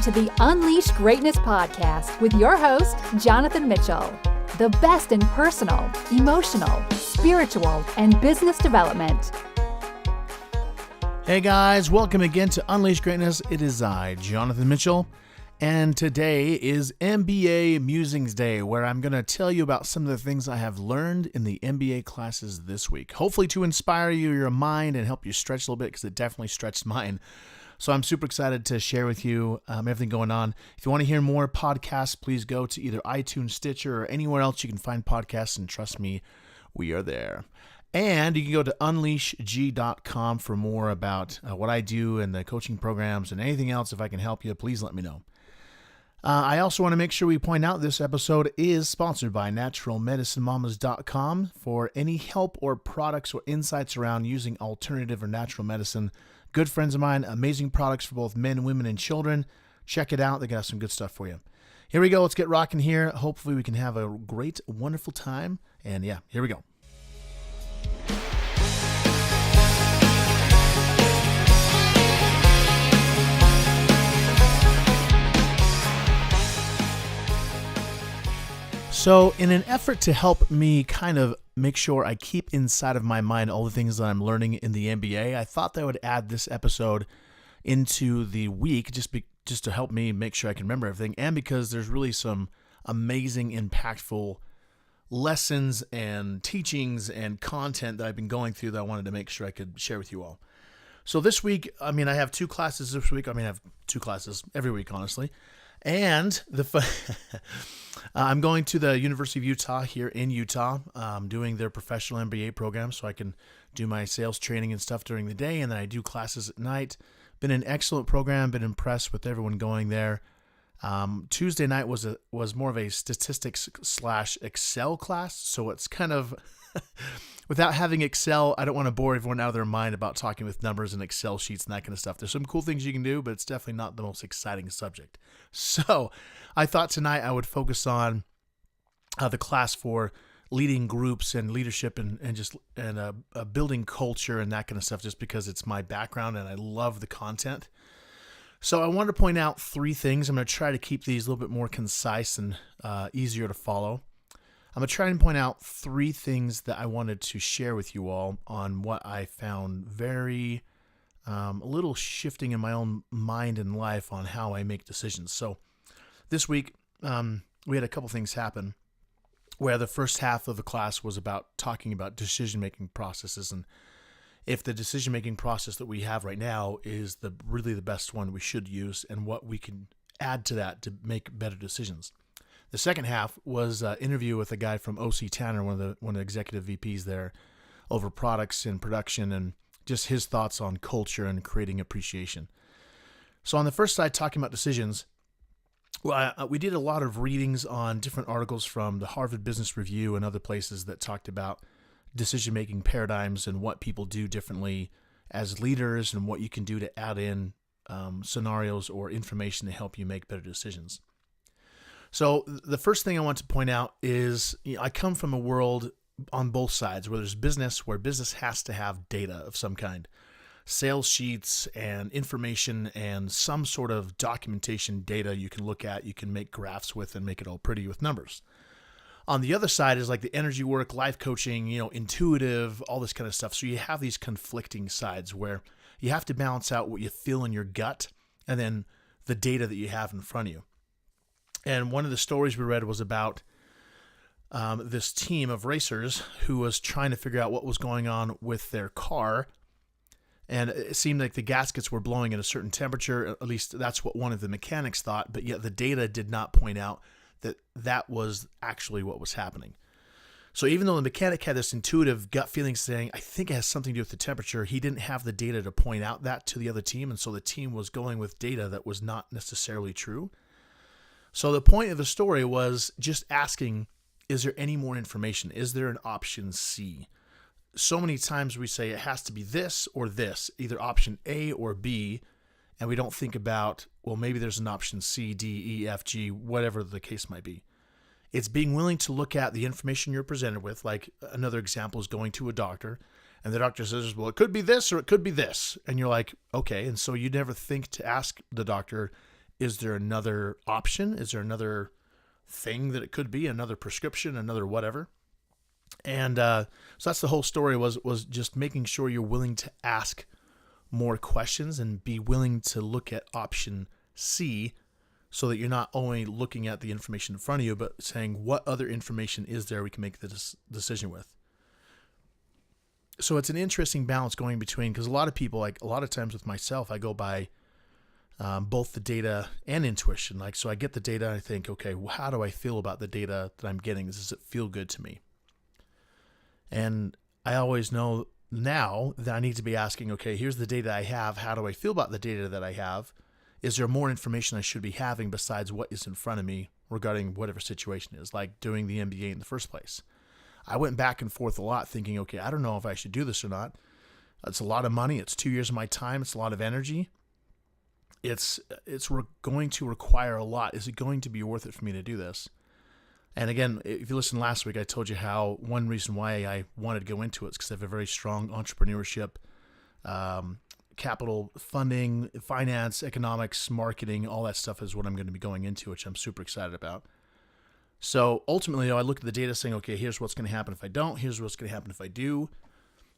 Welcome to the Unleash Greatness podcast with your host, Jonathan Mitchell. The best in personal, emotional, spiritual, and business development. Hey guys, welcome again to Unleash Greatness. It is I, Jonathan Mitchell, and today is MBA Musings Day, where I'm going to tell you about some of the things I have learned in the MBA classes this week. Hopefully to inspire your mind and help you stretch a little bit, because it definitely stretched mine. So I'm super excited to share with you everything going on. If you want to hear more podcasts, please go to either iTunes, Stitcher, or anywhere else you can find podcasts, and trust me, we are there. And you can go to unleashg.com for more about what I do and the coaching programs and anything else. If I can help you, please let me know. I also want to make sure we point out this episode is sponsored by naturalmedicinemamas.com for any help or products or insights around using alternative or natural medicine. Good friends of mine, amazing products for both men, women, and children. Check it out. They got some good stuff for you. Here we go. Let's get rocking here. Hopefully we can have a great, wonderful time. And yeah, here we go. So in an effort to help me kind of make sure I keep inside of my mind all the things that I'm learning in the MBA, I thought that I would add this episode into the week just to help me make sure I can remember everything, and because there's really some amazing, impactful lessons and teachings and content that I've been going through that I wanted to make sure I could share with you all. So this week, I have two classes this week. I have two classes every week, honestly. And I'm going to the University of Utah here in Utah, doing their professional MBA program, so I can do my sales training and stuff during the day, and then I do classes at night. Been an excellent program. Been impressed with everyone going there. Tuesday night was more of a statistics / Excel class, so it's kind of without having Excel, I don't want to bore everyone out of their mind about talking with numbers and Excel sheets and that kind of stuff. There's some cool things you can do, but it's definitely not the most exciting subject. So I thought tonight I would focus on the class for leading groups and leadership and building culture and that kind of stuff, just because it's my background and I love the content. So I wanted to point out three things. I'm going to try to keep these a little bit more concise and easier to follow. I'm going to try and point out three things that I wanted to share with you all on what I found very a little shifting in my own mind and life on how I make decisions. So this week, we had a couple things happen where the first half of the class was about talking about decision-making processes, and if the decision-making process that we have right now is really the best one we should use, and what we can add to that to make better decisions. The second half was an interview with a guy from OC Tanner, one of the executive VPs there, over products and production and just his thoughts on culture and creating appreciation. So on the first side, talking about decisions, we did a lot of readings on different articles from the Harvard Business Review and other places that talked about decision-making paradigms and what people do differently as leaders and what you can do to add in scenarios or information to help you make better decisions. So the first thing I want to point out is, I come from a world on both sides where there's business, where business has to have data of some kind, sales sheets and information and some sort of documentation data you can look at, you can make graphs with and make it all pretty with numbers. On the other side is like the energy work, life coaching, intuitive, all this kind of stuff. So you have these conflicting sides where you have to balance out what you feel in your gut and then the data that you have in front of you. And one of the stories we read was about this team of racers who was trying to figure out what was going on with their car. And it seemed like the gaskets were blowing at a certain temperature. At least that's what one of the mechanics thought. But yet the data did not point out that was actually what was happening. So even though the mechanic had this intuitive gut feeling saying, I think it has something to do with the temperature, he didn't have the data to point out that to the other team. And so the team was going with data that was not necessarily true. So the point of the story was just asking, is there any more information? Is there an option C? So many times we say it has to be this or this, either option A or B, and we don't think about, well, maybe there's an option C, D, E, F, G, whatever the case might be. It's being willing to look at the information you're presented with. Like another example is going to a doctor, and the doctor says, well, it could be this or it could be this. And you're like, okay. And so you never think to ask the doctor, Is there another option? Is there another thing that it could be, another prescription, another whatever? And so that's the whole story, was just making sure you're willing to ask more questions and be willing to look at option C, so that you're not only looking at the information in front of you, but saying what other information is there we can make the decision with. So it's an interesting balance going between, because a lot of people, like a lot of times with myself, I go by both the data and intuition. Like, so I get the data and I think, okay, how do I feel about the data that I'm getting? Does it feel good to me? And I always know now that I need to be asking, okay, here's the data I have. How do I feel about the data that I have? Is there more information I should be having besides what is in front of me regarding whatever situation is, like doing the MBA in the first place? I went back and forth a lot thinking, okay, I don't know if I should do this or not. It's a lot of money. It's 2 years of my time. It's a lot of energy. It's going to require a lot. Is it going to be worth it for me to do this? And again, if you listened last week, I told you how one reason why I wanted to go into it is because I have a very strong entrepreneurship, capital funding, finance, economics, marketing, all that stuff is what I'm going to be going into, which I'm super excited about. So ultimately, I looked at the data saying, okay, here's what's going to happen if I don't. Here's what's going to happen if I do.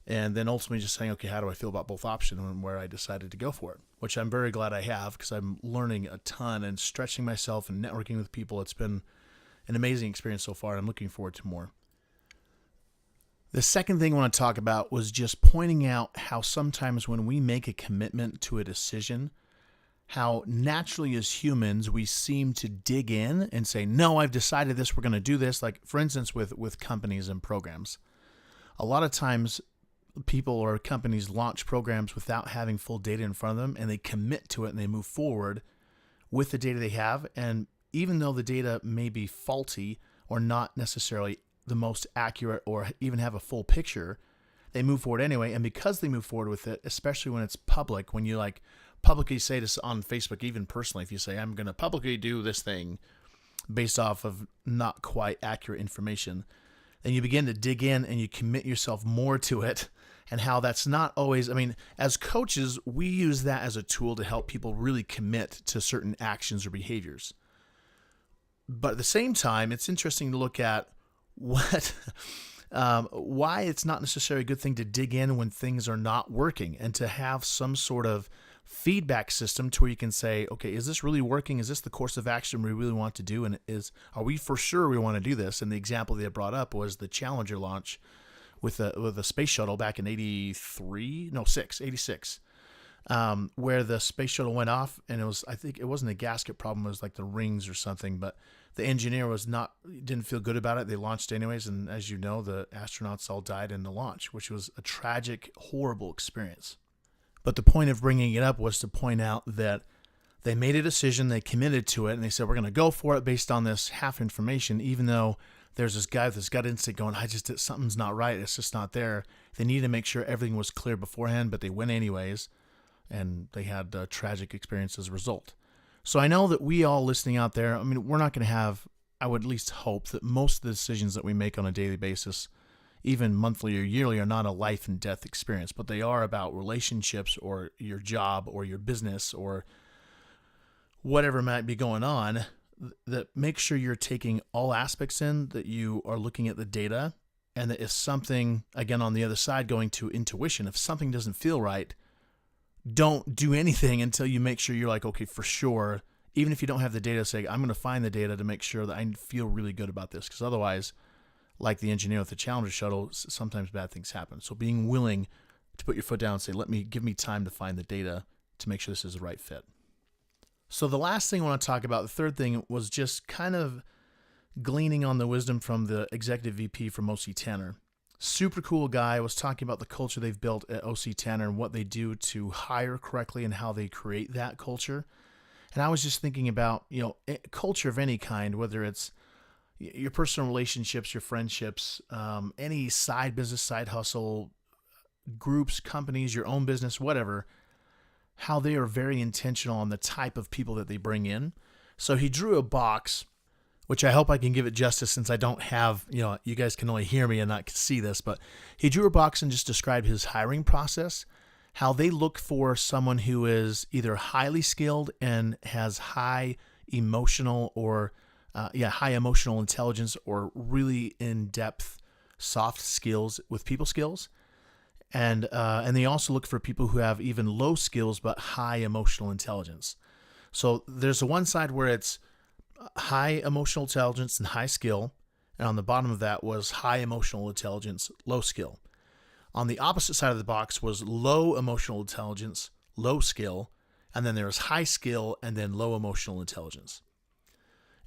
And then ultimately just saying, okay, how do I feel about both options, and where I decided to go for it, which I'm very glad I have, because I'm learning a ton and stretching myself and networking with people. It's been an amazing experience so far, and I'm looking forward to more. The second thing I want to talk about was just pointing out how sometimes when we make a commitment to a decision, how naturally as humans we seem to dig in and say, no, I've decided this, we're going to do this. Like, for instance, with companies and programs. A lot of times people or companies launch programs without having full data in front of them, and they commit to it and they move forward with the data they have. And even though the data may be faulty or not necessarily the most accurate or even have a full picture, they move forward anyway. And because they move forward with it, especially when it's public, when you like publicly say this on Facebook, even personally, if you say, I'm going to publicly do this thing based off of not quite accurate information, then you begin to dig in and you commit yourself more to it. And how that's not always, I mean, as coaches, we use that as a tool to help people really commit to certain actions or behaviors. But at the same time, it's interesting to look at why it's not necessarily a good thing to dig in when things are not working, and to have some sort of feedback system to where you can say, okay, is this really working? Is this the course of action we really want to do? And are we for sure we want to do this? And the example they brought up was the Challenger launch with a space shuttle back in 86, where the space shuttle went off, and I think it wasn't a gasket problem, it was like the rings or something, but the engineer didn't feel good about it. They launched anyways, and as you know, the astronauts all died in the launch, which was a tragic, horrible experience. But the point of bringing it up was to point out that they made a decision, they committed to it, and they said, we're going to go for it based on this half information, even though there's this guy with this gut instinct going, something's not right. It's just not there. They needed to make sure everything was clear beforehand, but they went anyways, and they had a tragic experience as a result. So I know that we all listening out there, I mean, we're not going to have, I would at least hope that most of the decisions that we make on a daily basis, even monthly or yearly, are not a life and death experience, but they are about relationships or your job or your business or whatever might be going on. That make sure you're taking all aspects in, that you are looking at the data, and that if something, again, on the other side, going to intuition, if something doesn't feel right, don't do anything until you make sure you're like, okay, for sure, even if you don't have the data, say, I'm going to find the data to make sure that I feel really good about this. Because otherwise, like the engineer with the Challenger shuttle, sometimes bad things happen. So being willing to put your foot down and say, give me time to find the data to make sure this is the right fit. So the last thing I want to talk about, the third thing, was just kind of gleaning on the wisdom from the executive VP from OC Tanner. Super cool guy. Was talking about the culture they've built at OC Tanner and what they do to hire correctly and how they create that culture. And I was just thinking about, culture of any kind, whether it's your personal relationships, your friendships, any side business, side hustle, groups, companies, your own business, whatever, how they are very intentional on the type of people that they bring in. So he drew a box, which I hope I can give it justice since I don't have, you guys can only hear me and not see this, but he drew a box and just described his hiring process how they look for someone who is either highly skilled and has high emotional or high emotional intelligence or really in-depth soft skills with people skills. And they also look for people who have even low skills but high emotional intelligence. So there's a one side where it's high emotional intelligence and high skill, and on the bottom of that was high emotional intelligence, low skill. On the opposite side of the box was low emotional intelligence, low skill, and then there was high skill and then low emotional intelligence.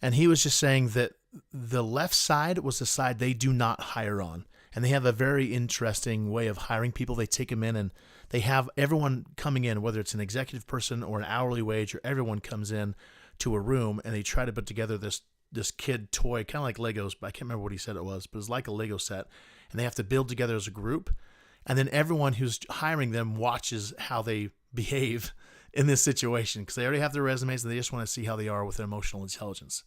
And he was just saying that the left side was the side they do not hire on. And they have a very interesting way of hiring people. They take them in and they have everyone coming in, whether it's an executive person or an hourly wage, or everyone comes in to a room and they try to put together this kid toy, kind of like Legos, but I can't remember what he said it was, but it's like a Lego set. And they have to build together as a group. And then everyone who's hiring them watches how they behave in this situation because they already have their resumes and they just want to see how they are with their emotional intelligence.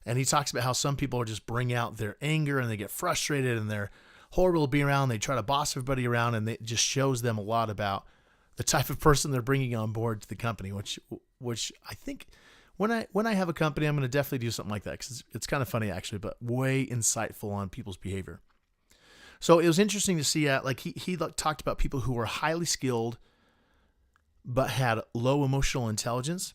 And he talks about how some people are just bring out their anger and they get frustrated and they're horrible to be around. They try to boss everybody around, and it just shows them a lot about the type of person they're bringing on board to the company, which I think when I have a company, I'm going to definitely do something like that because it's kind of funny actually, but way insightful on people's behavior. So it was interesting to see he talked about people who were highly skilled but had low emotional intelligence.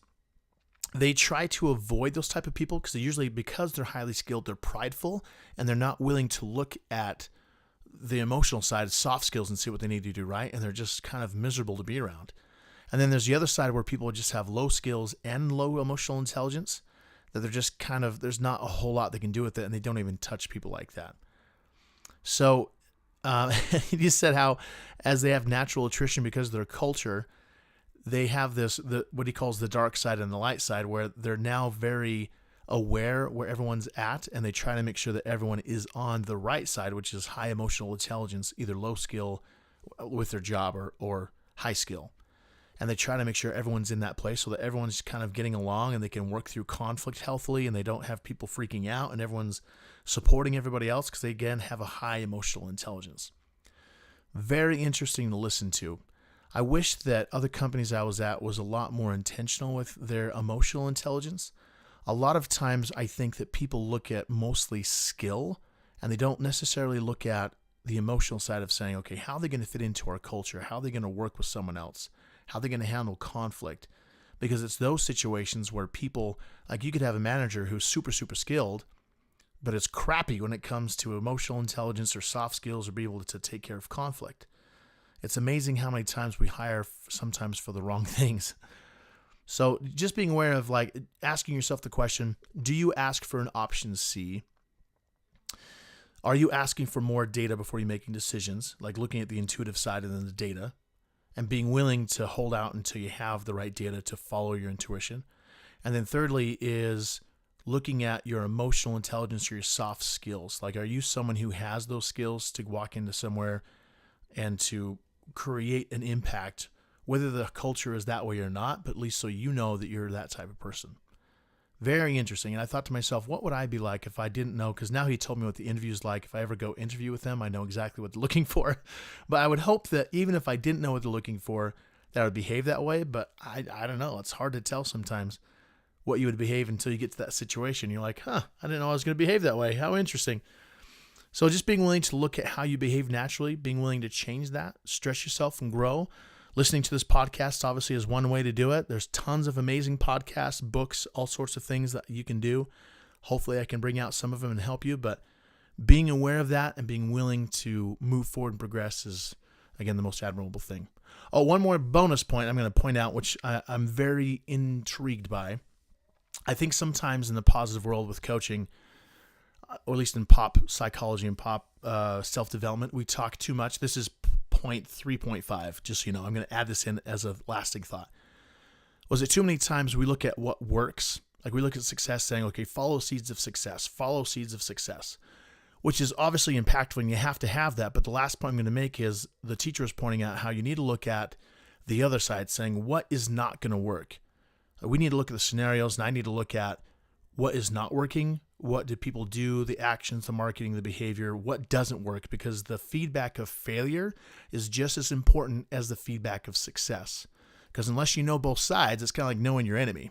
They try to avoid those type of people because they're highly skilled, they're prideful, and they're not willing to look at the emotional side, soft skills, and see what they need to do right. And they're just kind of miserable to be around. And then there's the other side where people just have low skills and low emotional intelligence, that they're just there's not a whole lot they can do with it, and they don't even touch people like that. So he just said how, as they have natural attrition because of their culture, they have what he calls the dark side and the light side, where they're now very aware where everyone's at, and they try to make sure that everyone is on the right side, which is high emotional intelligence, either low skill with their job or high skill. And they try to make sure everyone's in that place so that everyone's kind of getting along and they can work through conflict healthily, and they don't have people freaking out, and everyone's supporting everybody else because they, again, have a high emotional intelligence. Very interesting to listen to. I wish that other companies I was at was a lot more intentional with their emotional intelligence. A lot of times I think that people look at mostly skill, and they don't necessarily look at the emotional side of saying, okay, how are they going to fit into our culture? How are they going to work with someone else? How are they going to handle conflict? Because it's those situations where people, like you could have a manager who's super, super skilled, but it's crappy when it comes to emotional intelligence or soft skills or be able to take care of conflict. It's amazing how many times we hire sometimes for the wrong things. So just being aware of asking yourself the question, do you ask for an option C? Are you asking for more data before you're making decisions, like looking at the intuitive side and then the data, and being willing to hold out until you have the right data to follow your intuition? And then thirdly is looking at your emotional intelligence or your soft skills. Like, are you someone who has those skills to walk into somewhere and to create an impact, whether the culture is that way or not, but at least so you know that you're that type of person. Very interesting. And I thought to myself, what would I be like if I didn't know? Because now he told me what the interview is like. If I ever go interview with them, I know exactly what they're looking for. But I would hope that even if I didn't know what they're looking for, that I would behave that way. But I don't know. It's hard to tell sometimes what you would behave until you get to that situation. You're like, I didn't know I was going to behave that way. How interesting. So just being willing to look at how you behave naturally, being willing to change that, stretch yourself and grow. Listening to this podcast obviously is one way to do it. There's tons of amazing podcasts, books, all sorts of things that you can do. Hopefully I can bring out some of them and help you, but being aware of that and being willing to move forward and progress is, again, the most admirable thing. Oh, one more bonus point I'm going to point out, which I'm very intrigued by. I think sometimes in the positive world with coaching, or at least in pop psychology and pop self-development, we talk too much. This is point 3.5, just so you know. I'm going to add this in as a lasting thought. Was it too many times we look at what works? Like we look at success saying, okay, follow seeds of success, which is obviously impactful and you have to have that. But the last point I'm going to make is the teacher is pointing out how you need to look at the other side saying what is not going to work. We need to look at the scenarios, and I need to look at what is not working What do people do? The actions, the marketing, the behavior, what doesn't work? Because the feedback of failure is just as important as the feedback of success. Because unless you know both sides, it's kind of like knowing your enemy.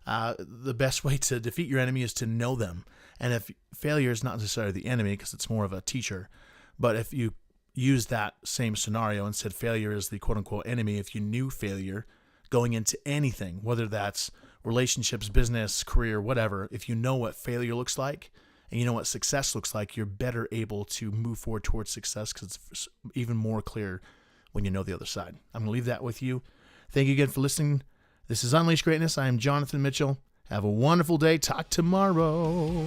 The best way to defeat your enemy is to know them. And if failure is not necessarily the enemy, because it's more of a teacher, but if you use that same scenario and said failure is the quote-unquote enemy, if you knew failure going into anything, whether that's relationships, business, career, whatever, if you know what failure looks like and you know what success looks like, you're better able to move forward towards success because it's even more clear when you know the other side. I'm going to leave that with you. Thank you again for listening. This is Unleash Greatness. I am Jonathan Mitchell. Have a wonderful day. Talk tomorrow.